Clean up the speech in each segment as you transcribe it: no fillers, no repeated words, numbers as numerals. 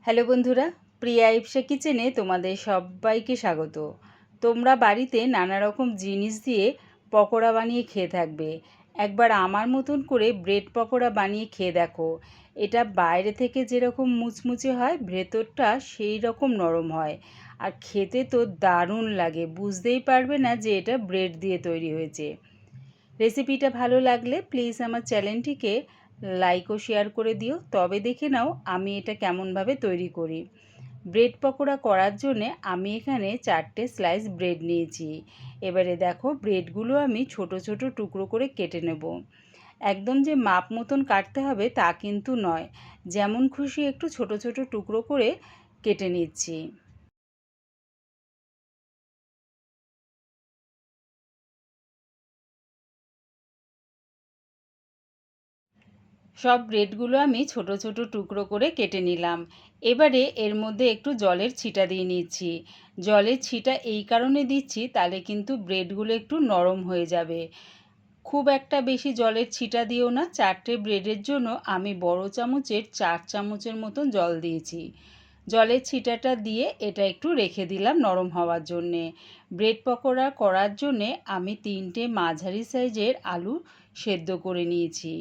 Hello বন্ধুরা, প্রিয়া ইপসা কিচেনে তোমাদের সবাইকে স্বাগত। তোমরা বাড়িতে নানা রকম জিনিস দিয়ে পকোড়া বানিয়ে খেয়ে থাকবে। একবার আমার মতন করে ব্রেড পকোড়া বানিয়ে খেয়ে দেখো। এটা বাইরে থেকে যেরকম মুচমুচে হয়, ভেতরটা সেই রকম নরম হয়। আর খেতে তো দারুণ লাগে, বুঝতেই পারবে না যে এটা ব্রেড দিয়ে তৈরি হয়েছে। রেসিপিটা ভালো লাগলে প্লিজ আমার চ্যানেলটিকে লাইক ও শেয়ার করে দিও। তবে দেখে নাও আমি এটা কেমনভাবে তৈরি করি। ব্রেড পকোড়া করার জন্যে আমি এখানে 4টে স্লাইস ব্রেড নিয়েছি। এবারে দেখো ব্রেডগুলো আমি ছোট ছোট টুকরো করে কেটে নেব। একদম যে মাপ মতন কাটতে হবে তা কিন্তু নয়, যেমন খুশি একটু ছোট ছোট টুকরো করে কেটে নিচ্ছি। সব ব্রেডগুলো আমি ছোট ছোট টুকরো করে কেটে নিলাম। এবারে এর মধ্যে একটু জলের ছিটা দিয়ে নিচ্ছি। জলের ছিটা এই কারণে দিচ্ছি, তাহলে কিন্তু ব্রেডগুলো একটু নরম হয়ে যাবে। খুব একটা বেশি জলের ছিটা দিও না। 4টে ব্রেডের জন্য আমি বড় চামচের 4 চামচের মতন জল দিয়েছি। জলের ছিটাটা দিয়ে এটা একটু রেখে দিলাম নরম হওয়ার জন্যে। ব্রেড পকোড়া করার জন্যে আমি 3টে মাঝারি সাইজের আলু সেদ্ধ করে নিয়েছি।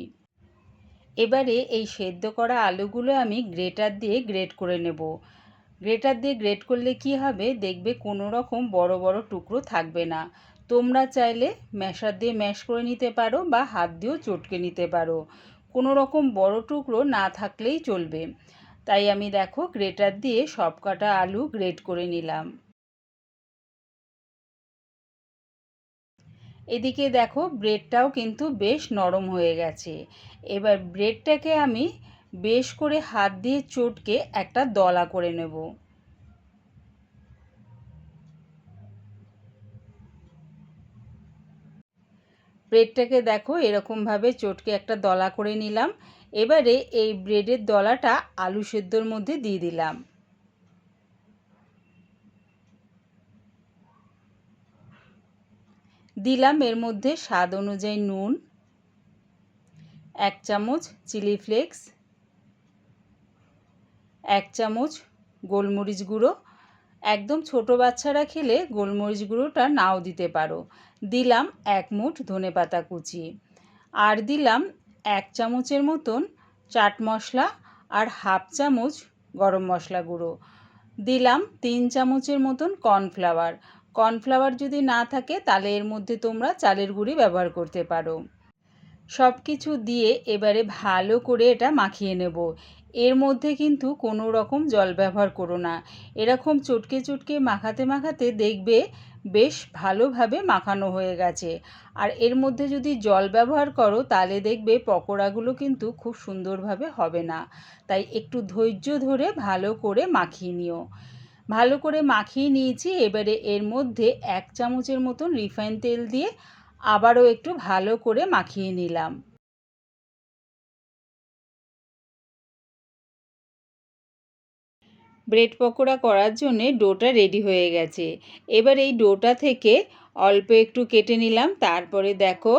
এবারে এই সেদ্ধ করা আলুগুলো আমি গ্রেটার দিয়ে গ্রেট করে নেব। গ্রেটার দিয়ে গ্রেট করলে কি হবে, দেখবে কোনো রকম বড় বড় টুকরো থাকবে না। তোমরা চাইলে ম্যাশার দিয়ে ম্যাশ করে নিতে পারো বা হাত দিয়েও চটকে নিতে পারো। কোনো রকম বড় টুকরো না থাকলেই চলবে। তাই আমি দেখো গ্রেটার দিয়ে সব কটা আলু গ্রেট করে নিলাম। এদিকে দেখো ব্রেডটাও কিন্তু বেশ নরম হয়ে গেছে। এবার ব্রেডটাকে আমি বেশ করে হাত দিয়ে চটকে একটা দলা করে নেব। ব্রেডটাকে দেখো এরকমভাবে চটকে একটা দলা করে নিলাম। এবারে এই ব্রেডের দলাটা আলু সেদ্ধর মধ্যে দিয়ে দিলাম। দিলাম এর মধ্যে স্বাদ অনুযায়ী নুন, 1 চামচ চিলি ফ্লেক্স, 1 চামচ গোলমরিচ গুঁড়ো। একদম ছোট বাচ্চারা খেলে গোলমরিচ গুঁড়োটা নাও দিতে পারো। দিলাম 1 মুঠ ধনেপাতা কুচি। আর দিলাম 1 চামচের মতন চাট মশলা আর হাফ চামচ গরম মশলা গুঁড়ো। দিলাম 3 চামচের মতন কর্নফ্লাওয়ার। কর্নফ্লাওয়ার যদি না থাকে তাহলে এর মধ্যে তোমরা চালের গুঁড়ি ব্যবহার করতে পারো। সব কিছু দিয়ে এবারে ভালো করে এটা মাখিয়ে নেব। এর মধ্যে কিন্তু কোনো রকম জল ব্যবহার করো না। এরকম চটকে চটকে মাখাতে মাখাতে দেখবে বেশ ভালোভাবে মাখানো হয়ে গেছে। আর এর মধ্যে যদি জল ব্যবহার করো তাহলে দেখবে পকোড়াগুলো কিন্তু খুব সুন্দরভাবে হবে না। তাই একটু ধৈর্য ধরে ভালো করে মাখিয়ে নিও। ভালো করে মাখিয়ে নিয়েছি। এবারে এর মধ্যে 1 চামচের মতন রিফাইন তেল দিয়ে আবারও একটু ভালো করে মাখিয়ে নিলাম। ব্রেড পকোড়া করার জন্যে ডোটা রেডি হয়ে গেছে। এবার এই ডোটা থেকে অল্প একটু কেটে নিলাম। তারপরে দেখো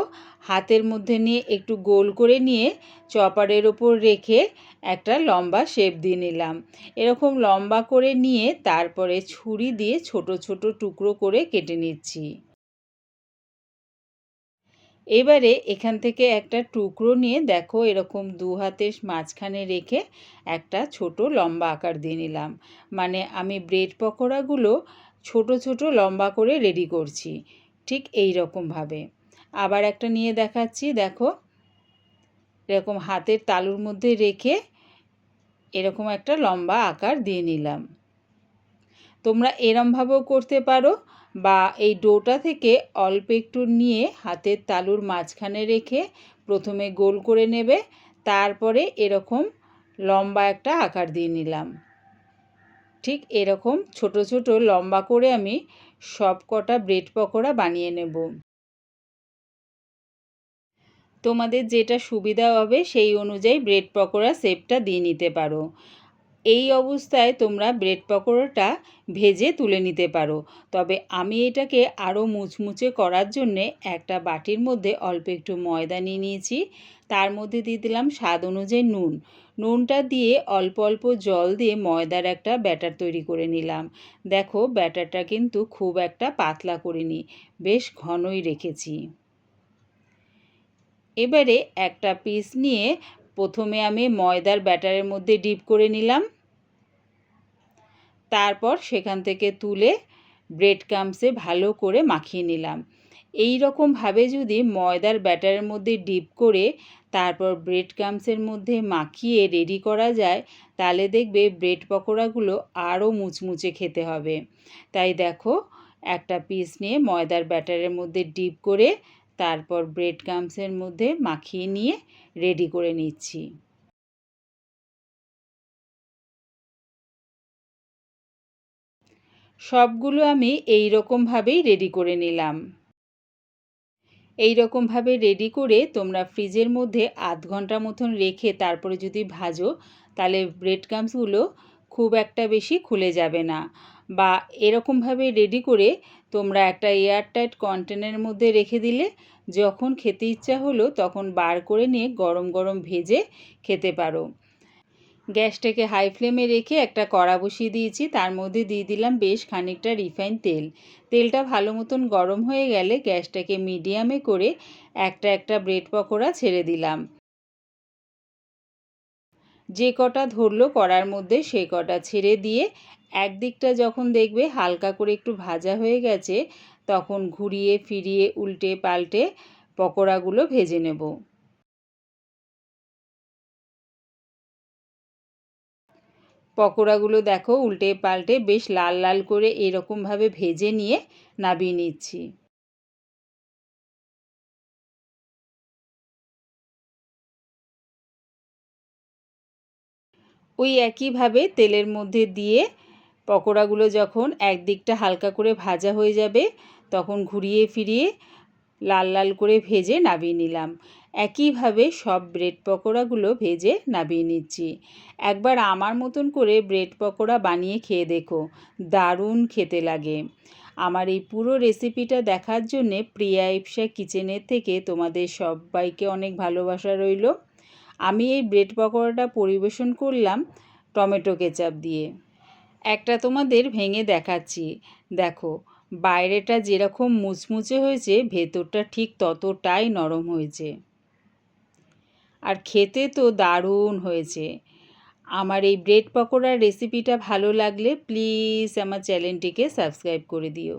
হাতের মধ্যে নিয়ে একটু গোল করে নিয়ে চপারের ওপর রেখে একটা লম্বা শেপ দিয়ে নিলাম। এরকম লম্বা করে নিয়ে তারপরে ছুরি দিয়ে ছোট ছোট টুকরো করে কেটে নিচ্ছি। এবারে এখান থেকে একটা টুকরো নিয়ে দেখো এরকম 2 হাতের মাঝখানে রেখে একটা ছোট লম্বা আকার দিয়ে নিলাম। মানে আমি ব্রেড পকোড়াগুলো ছোট ছোট লম্বা করে রেডি করছি, ঠিক এই রকমভাবে। আবার একটা নিয়ে দেখাচ্ছি, দেখো এরকম হাতের তালুর মধ্যে রেখে এরকম একটা লম্বা আকার দিয়ে নিলাম। তোমরা এরমভাবেও করতে পারো বা এই ডোটা থেকে অল্প একটু নিয়ে হাতের তালুর মাঝখানে রেখে প্রথমে গোল করে নেবে, তারপরে এরকম লম্বা একটা আকার দিয়ে নিলাম। ঠিক এরকম ছোট ছোট লম্বা করে আমি সব কটা ব্রেড পকোড়া বানিয়ে নেব। তোমাদের যেটা সুবিধা হবে সেই অনুযায়ী ব্রেড পকোড়া শেপটা দিয়ে নিতে পারো। এই অবস্থায় তোমরা ব্রেড পকোড়াটা ভেজে তুলে নিতে পারো। তবে আমি এটাকে আরও মুচমুচে করার জন্যে একটা বাটির মধ্যে অল্প একটু ময়দা নিয়ে নিয়েছি। তার মধ্যে দিয়ে দিলাম স্বাদ অনুযায়ী নুন। নুনটা দিয়ে অল্প অল্প জল দিয়ে ময়দার একটা ব্যাটার তৈরি করে নিলাম। দেখো ব্যাটারটা কিন্তু খুব একটা পাতলা করিনি, বেশ ঘনই রেখেছি। এবারে একটা পিস নিয়ে প্রথমে আমি ময়দার ব্যাটারের মধ্যে ডিপ করে নিলাম। তারপর সেখান থেকে তুলে ব্রেড ক্রাম্বসে ভালো করে মাখিয়ে নিলাম। এই রকমভাবে যদি ময়দার ব্যাটারের মধ্যে ডিপ করে তারপর ব্রেড ক্রাম্বসের মধ্যে মাখিয়ে রেডি করা যায়, তাহলে দেখবে ব্রেড পকোড়াগুলো আরও মুচমুচে খেতে হবে। তাই দেখো একটা পিস নিয়ে ময়দার ব্যাটারের মধ্যে ডিপ করে তারপর ব্রেড ক্রাম্বসের মধ্যে মাখিয়ে নিয়ে রেডি করে নিচ্ছি। সবগুলো আমি এই রকমভাবেই রেডি করে নিলাম। এই রকমভাবে রেডি করে তোমরা ফ্রিজের মধ্যে আধ ঘন্টা মতন রেখে তারপরে যদি ভাজো, তাহলে ব্রেড ক্রাম্বসগুলো খুব একটা বেশি খুলে যাবে না। বা এরকমভাবে রেডি করে তোমরা একটা এয়ারটাইট কন্টেনারের মধ্যে রেখে দিলে যখন খেতে ইচ্ছা হলো তখন বার করে নিয়ে গরম গরম ভেজে খেতে পারো। গ্যাসটাকে হাই ফ্লেমে রেখে একটা কড়া বসিয়ে দিয়েছি, তার মধ্যে দিয়ে দিলাম বেশ খানিকটা রিফাইন তেল। তেলটা ভালো মতন গরম হয়ে গেলে গ্যাসটাকে মিডিয়ামে করে একটা একটা ব্রেড পকোড়া ছেড়ে দিলাম। যে কটা ধরলো কড়ার মধ্যে সে কটা ছেড়ে দিয়ে একদিকটা যখন দেখবে হালকা করে একটু ভাজা হয়ে গেছে, তখন ঘুরিয়ে ফিরিয়ে উল্টে পাল্টে পকোড়াগুলো ভেজে নেব। পকোড়াগুলো দেখো উল্টে পাল্টে বেশ লাল লাল করে এরকমভাবে ভেজে নিয়ে নামিয়ে নিচ্ছি। ওই একইভাবে তেলের মধ্যে দিয়ে পকোড়াগুলো যখন একদিকটা হালকা করে ভাজা হয়ে যাবে তখন ঘুরিয়ে ফিরিয়ে লাল লাল করে ভেজে নামিয়ে নিলাম। একইভাবে সব ব্রেড পকোড়াগুলো ভেজে নামিয়ে নিচ্ছি। একবার আমার মতন করে ব্রেড পকোড়া বানিয়ে খেয়ে দেখো, দারুণ খেতে লাগে। আমার এই পুরো রেসিপিটা দেখার জন্যে প্রিয়া ইপসা কিচেনের থেকে তোমাদের সবাইকে অনেক ভালোবাসা রইল। আমি এই ব্রেড পকোড়াটা পরিবেশন করলাম টমেটো কেচাপ দিয়ে। একটা তোমাদের ভেঙে দেখাচ্ছি, দেখো বাইরেটা যেরকম মুচমুচে হয়েছে ভেতরটা ঠিক ততটাই নরম হয়েছে, আর খেতে তো দারুণ হয়েছে। আমার এই ব্রেড পকোড়ার রেসিপিটা ভালো লাগলে প্লিজ আমার চ্যানেলটিকে সাবস্ক্রাইব করে দিও।